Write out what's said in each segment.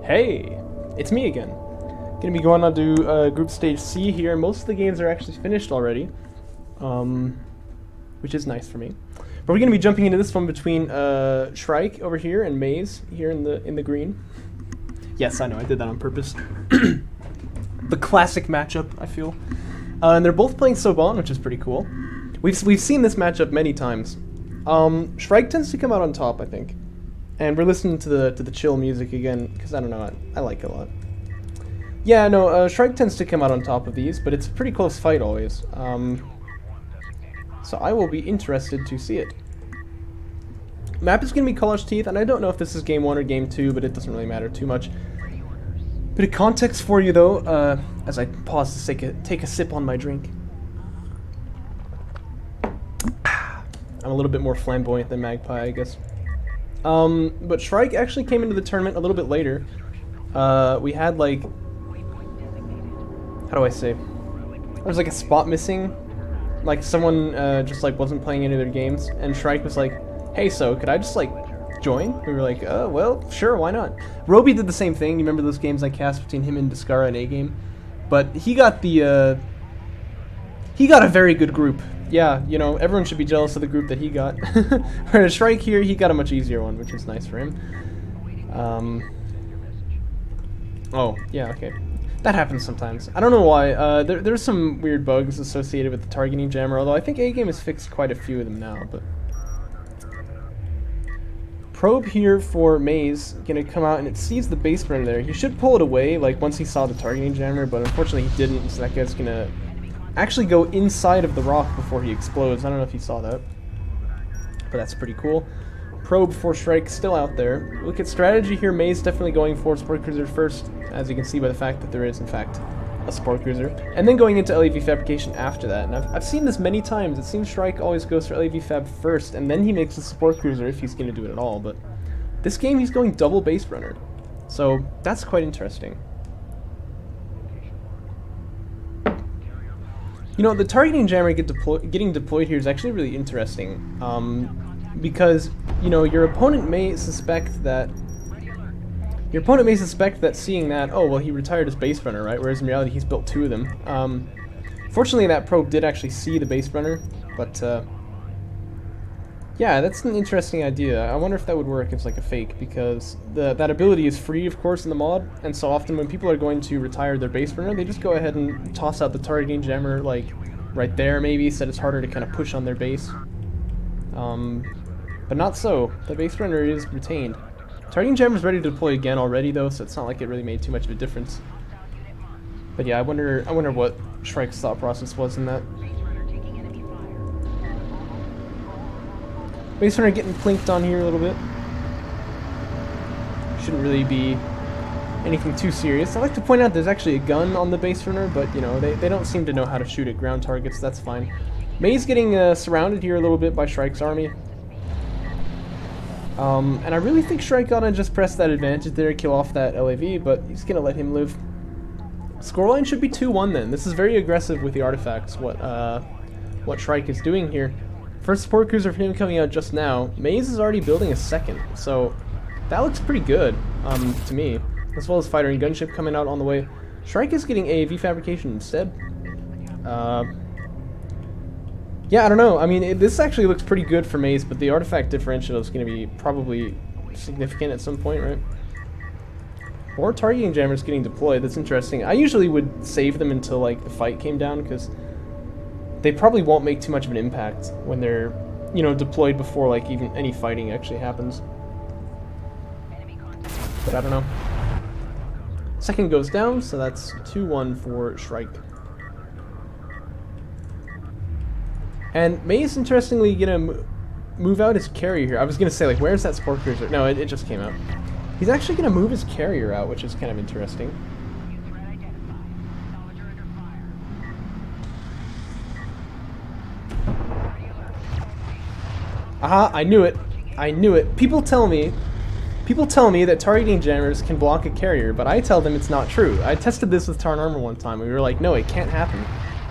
Hey, it's me again. Gonna be going on to Groupstage C here. Most of the games are actually finished already, which is nice for me. But we're gonna be jumping into this one between Shrike over here and Maze here in the green. Yes, I know, I did that on purpose. The classic matchup, I feel. And they're both playing Soban, which is pretty cool. We've seen this matchup many times. Shrike tends to come out on top, I think. And we're listening to the chill music again, because I don't know, I like it a lot. Yeah, no, Shrike tends to come out on top of these, but it's a pretty close fight always. So I will be interested to see it. Map is going to be College Teeth, and I don't know if this is Game 1 or Game 2, but it doesn't really matter too much. Bit of context for you, though, as I pause to take a sip on my drink. I'm a little bit more flamboyant than Magpie, I guess. But Shrike actually came into the tournament a little bit later. We had, like... How do I say? There was, like, a spot missing. Like, someone, just, like, wasn't playing any of their games, and Shrike was like, hey, so, could I just, like, join? We were like, well, sure, why not? Roby did the same thing. You remember those games I cast between him and Descara and A-Game? But he got the, he got a very good group. Yeah, you know, everyone should be jealous of the group that he got. Whereas Shrike here, he got a much easier one, which is nice for him. Oh, yeah, okay. That happens sometimes. I don't know why. There's some weird bugs associated with the targeting jammer, although I think A-Game has fixed quite a few of them now, but... Probe here for Maze, gonna come out and it sees the base burner there. He should pull it away, like, once he saw the targeting jammer, but unfortunately he didn't, so that guy's gonna actually go inside of the rock before he explodes. I don't know if you saw that, but that's pretty cool. Probe for Shrike still out there. Look at strategy here. Maze definitely going for Sport Cruiser first, as you can see by the fact that there is, in fact, a Sport Cruiser. And then going into LAV fabrication after that. And I've seen this many times. It seems Shrike always goes for LAV fab first, and then he makes a Sport Cruiser if he's going to do it at all. But this game, he's going double base runner. So that's quite interesting. You know, the targeting jammer getting deployed here is actually really interesting, because, you know, your opponent may suspect that seeing that, oh, well, he retired his base runner, right? Whereas in reality, he's built two of them. Fortunately, that probe did actually see the base runner, but, yeah, that's an interesting idea. I wonder if that would work as, like, a fake, because that ability is free, of course, in the mod, and so often when people are going to retire their base runner, they just go ahead and toss out the targeting jammer, like, right there, maybe, so that it's harder to kind of push on their base. But not so. The base runner is retained. Targeting jammer's ready to deploy again already, though, so it's not like it really made too much of a difference. But yeah, I wonder what Shrike's thought process was in that. Base runner getting plinked on here a little bit. Shouldn't really be anything too serious. I like to point out there's actually a gun on the base runner, but, you know, they don't seem to know how to shoot at ground targets. That's fine. Maze getting surrounded here a little bit by Shrike's army. And I really think Shrike ought to just press that advantage there, kill off that LAV, but he's going to let him live. Scoreline should be 2-1 then. This is very aggressive with the artifacts, what Shrike is doing here. First support cruiser for him coming out just now. Maze is already building a second, so that looks pretty good, to me. As well as fighter and gunship coming out on the way. Shrike is getting AAV fabrication instead. Yeah, I don't know. I mean, this actually looks pretty good for Maze, but the artifact differential is going to be probably significant at some point, right? Or targeting jammers getting deployed. That's interesting. I usually would save them until, like, the fight came down, because they probably won't make too much of an impact when they're, you know, deployed before, like, even any fighting actually happens. But I don't know. Second goes down, so that's 2-1 for Shrike. And Maze, interestingly, gonna move out his carrier here. I was gonna say, like, where's that Sport Cruiser? No, it just came out. He's actually gonna move his carrier out, which is kind of interesting. Aha, I knew it. I knew it. People tell me that targeting jammers can block a carrier, but I tell them it's not true. I tested this with Tarn Armor one time, and we were like, no, it can't happen.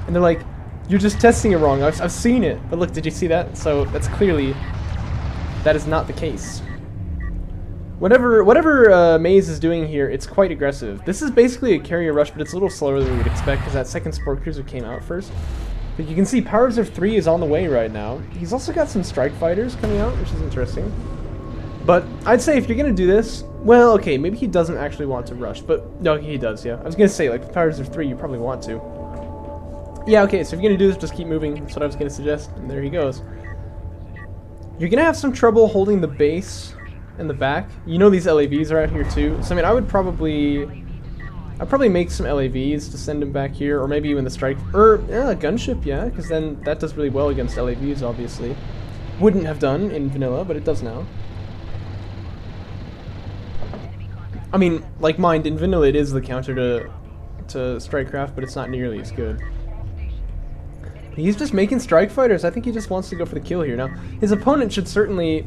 And they're like, you're just testing it wrong. I've seen it. But look, did you see that? So that's clearly, that is not the case. Whatever Maze is doing here, it's quite aggressive. This is basically a carrier rush, but it's a little slower than we would expect because that second Sport Cruiser came out first. But you can see Power Reserve 3 is on the way right now. He's also got some Strike Fighters coming out, which is interesting. But I'd say if you're going to do this, well, okay, maybe he doesn't actually want to rush, but no, he does, yeah. I was going to say, like, with Power Reserve 3, you probably want to. Yeah, okay, so if you're going to do this, just keep moving. That's what I was going to suggest, and there he goes. You're going to have some trouble holding the base in the back. You know these LAVs are out here too, so I mean, I'd probably make some LAVs to send him back here, or maybe even the Strike, or a gunship, yeah, because then that does really well against LAVs, obviously. Wouldn't have done in vanilla, but it does now. I mean, like mind, in vanilla it is the counter to Strikecraft, but it's not nearly as good. He's just making Strike Fighters. I think he just wants to go for the kill here. Now, his opponent should certainly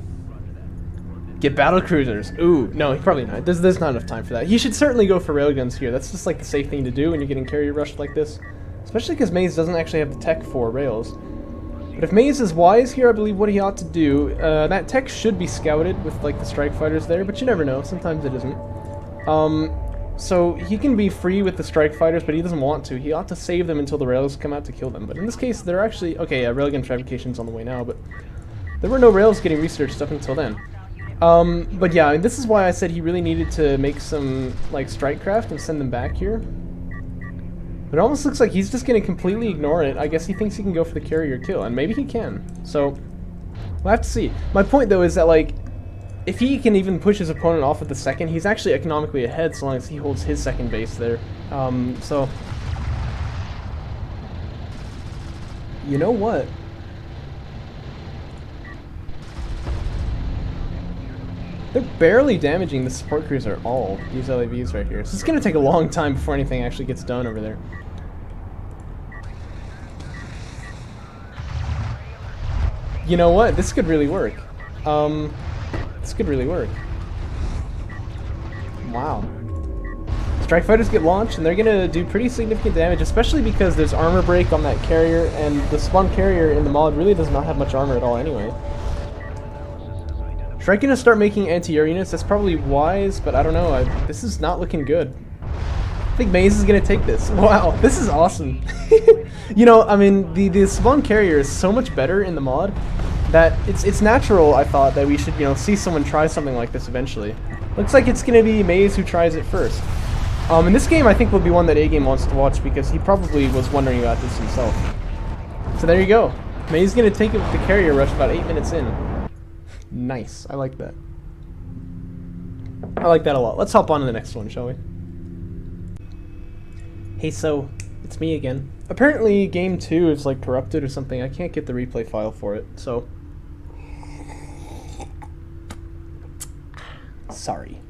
get battle cruisers. Ooh, no, probably not. There's not enough time for that. He should certainly go for railguns here. That's just like the safe thing to do when you're getting carrier rushed like this. Especially because Maze doesn't actually have the tech for rails. But if Maze is wise here, I believe what he ought to do, that tech should be scouted with like the Strike Fighters there, but you never know. Sometimes it isn't. So he can be free with the Strike Fighters, but he doesn't want to. He ought to save them until the rails come out to kill them. But in this case, they're actually... Okay, yeah, railgun fabrication's on the way now, but there were no rails getting researched up until then. But yeah, this is why I said he really needed to make some, like, Strikecraft and send them back here. But it almost looks like he's just going to completely ignore it. I guess he thinks he can go for the carrier kill, and maybe he can. So, we'll have to see. My point, though, is that, like, if he can even push his opponent off at the second, he's actually economically ahead so long as he holds his second base there. So... You know what? They're barely damaging the support cruiser at all, these LAVs right here. So it's going to take a long time before anything actually gets done over there. You know what? This could really work. This could really work. Wow. Strike Fighters get launched, and they're going to do pretty significant damage, especially because there's armor break on that carrier, and the spawn carrier in the mod really does not have much armor at all anyway. Shrike gonna start making anti-air units. That's probably wise, but I don't know. This is not looking good. I think Maze is gonna take this. Wow, this is awesome. You know, I mean, the spawn carrier is so much better in the mod that it's natural, I thought, that we should, you know, see someone try something like this eventually. Looks like it's gonna be Maze who tries it first. And this game, I think, will be one that A-Game wants to watch because he probably was wondering about this himself. So there you go. Maze is gonna take it with the carrier rush about 8 minutes in. Nice. I like that. I like that a lot. Let's hop on to the next one, shall we? Hey, so, it's me again. Apparently, game 2 is, like, corrupted or something. I can't get the replay file for it, so... Sorry.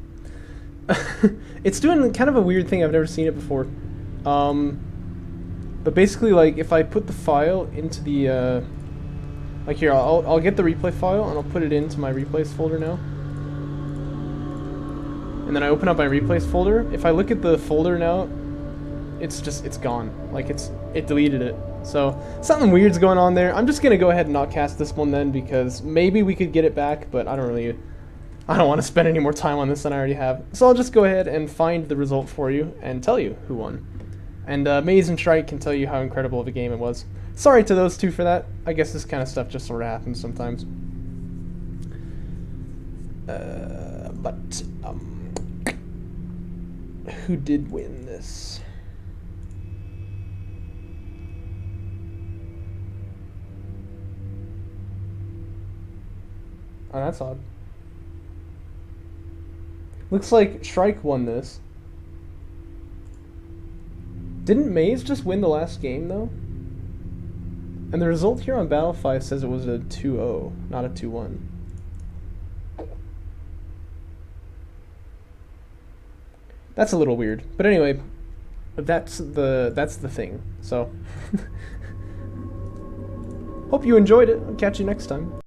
It's doing kind of a weird thing. I've never seen it before. But basically, like, if I put the file into the, like here, I'll get the replay file and I'll put it into my replays folder now. And then I open up my replays folder. If I look at the folder now, it's gone. Like it deleted it. So something weird's going on there. I'm just gonna go ahead and not cast this one then because maybe we could get it back, but I don't want to spend any more time on this than I already have. So I'll just go ahead and find the result for you and tell you who won. And Maze and Shrike can tell you how incredible of a game it was. Sorry to those two for that. I guess this kind of stuff just sort of happens sometimes. But who did win this? Oh, that's odd. Looks like Shrike won this. Didn't Maze just win the last game, though? And the result here on Battlefy says it was a 2-0, not a 2-1. That's a little weird. But anyway, that's the thing. So, hope you enjoyed it. I'll catch you next time.